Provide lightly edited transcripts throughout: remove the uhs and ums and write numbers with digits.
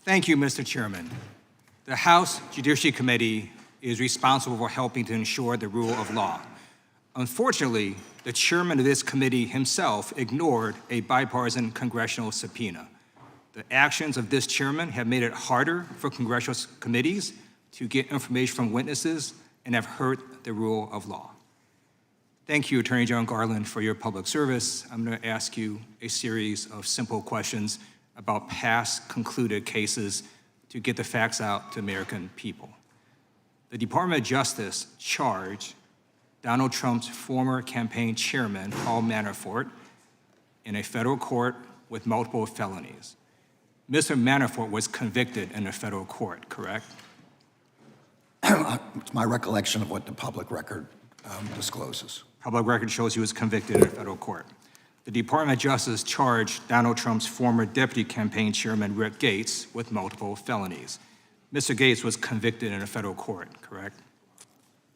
Thank you, Mr. Chairman. The House Judiciary Committee is responsible for helping to ensure the rule of law. Unfortunately, the chairman of this committee himself ignored a bipartisan congressional subpoena. The actions of this chairman have made it harder for congressional committees to get information from witnesses and have hurt the rule of law. Thank you, Attorney General Garland, for your public service. I'm going to ask you a series of simple questions about past concluded cases to get the facts out to American people. The Department of Justice charged Donald Trump's former campaign chairman, Paul Manafort, in a federal court with multiple felonies. Mr. Manafort was convicted in a federal court, correct? It's my recollection of what the public record discloses. Public record shows he was convicted in a federal court. The Department of Justice charged Donald Trump's former deputy campaign chairman, Rick Gates, with multiple felonies. Mr. Gates was convicted in a federal court, correct?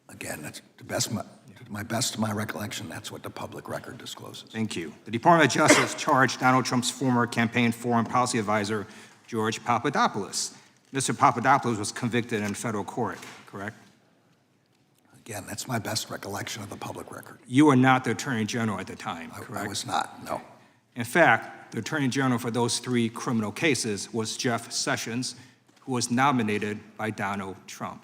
Again, that's to my best of my recollection, that's what the public record discloses. Thank you. The Department of Justice charged Donald Trump's former campaign foreign policy advisor, George Papadopoulos. Mr. Papadopoulos was convicted in a federal court, correct? Again, that's my best recollection of the public record. You were not the Attorney General at the time, correct? I was not, no. In fact, the Attorney General for those three criminal cases was Jeff Sessions, who was nominated by Donald Trump.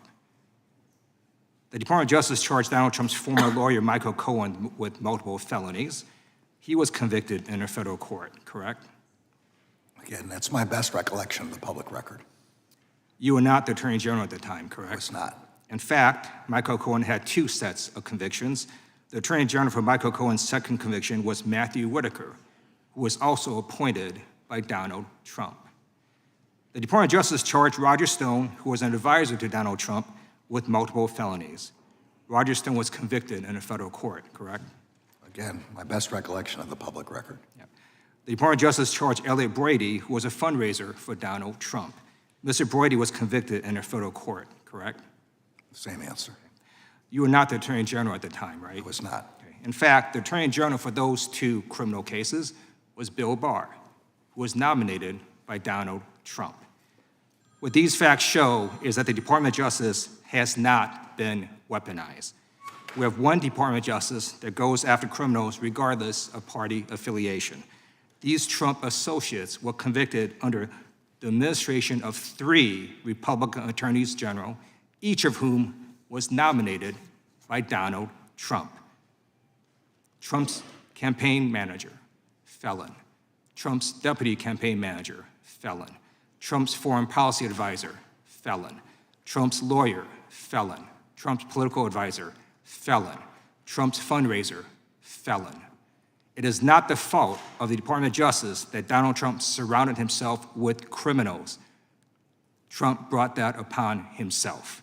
The Department of Justice charged Donald Trump's former lawyer, Michael Cohen, with multiple felonies. He was convicted in a federal court, correct? Again, that's my best recollection of the public record. You were not the Attorney General at the time, correct? I was not. In fact, Michael Cohen had two sets of convictions. The Attorney General for Michael Cohen's second conviction was Matthew Whitaker, who was also appointed by Donald Trump. The Department of Justice charged Roger Stone, who was an advisor to Donald Trump, with multiple felonies. Roger Stone was convicted in a federal court, correct? Again, my best recollection of the public record. Yeah. The Department of Justice charged Elliot Brady, who was a fundraiser for Donald Trump. Mr. Brady was convicted in a federal court, correct? Same answer. You were not the Attorney General at the time, right? I was not. Okay. In fact, the Attorney General for those two criminal cases was Bill Barr, who was nominated by Donald Trump. What these facts show is that the Department of Justice has not been weaponized. We have one Department of Justice that goes after criminals regardless of party affiliation. These Trump associates were convicted under the administration of three Republican attorneys general, each of whom was nominated by Donald Trump. Trump's campaign manager, felon. Trump's deputy campaign manager, felon. Trump's foreign policy advisor, felon. Trump's lawyer, felon. Trump's political advisor, felon. Trump's fundraiser, felon. It is not the fault of the Department of Justice that Donald Trump surrounded himself with criminals. Trump brought that upon himself.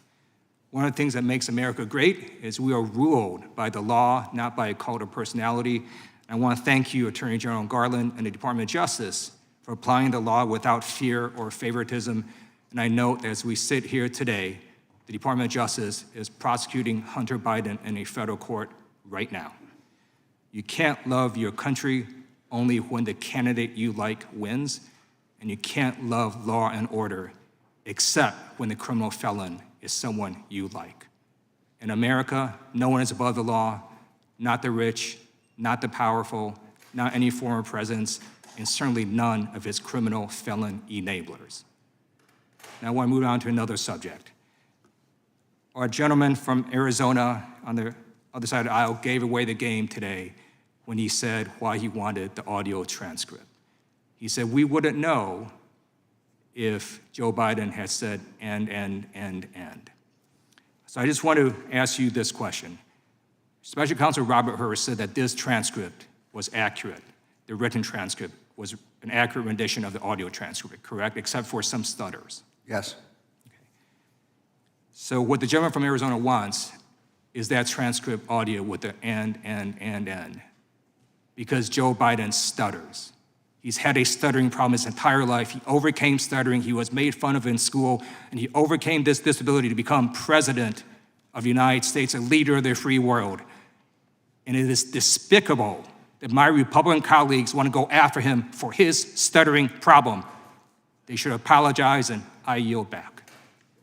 One of the things that makes America great is we are ruled by the law, not by a cult of personality. I want to thank you, Attorney General Garland and the Department of Justice, for applying the law without fear or favoritism. And I note that as we sit here today, the Department of Justice is prosecuting Hunter Biden in a federal court right now. You can't love your country only when the candidate you like wins, and you can't love law and order except when the criminal felon is someone you like. In America, no one is above the law, not the rich, not the powerful, not any former presidents, and certainly none of his criminal felon enablers. Now I want to move on to another subject. Our gentleman from Arizona on the other side of the aisle gave away the game today when he said why he wanted the audio transcript. He said, we wouldn't know if Joe Biden had said and. So I just want to ask you this question. Special Counsel Robert Hur said that this transcript was accurate. The written transcript was an accurate rendition of the audio transcript, correct? Except for some stutters. Yes. Okay. So what the gentleman from Arizona wants is that transcript audio with the and. Because Joe Biden stutters. He's had a stuttering problem his entire life. He overcame stuttering. He was made fun of in school, and he overcame this disability to become president of the United States, a leader of the free world. And it is despicable that my Republican colleagues want to go after him for his stuttering problem. They should apologize, and I yield back.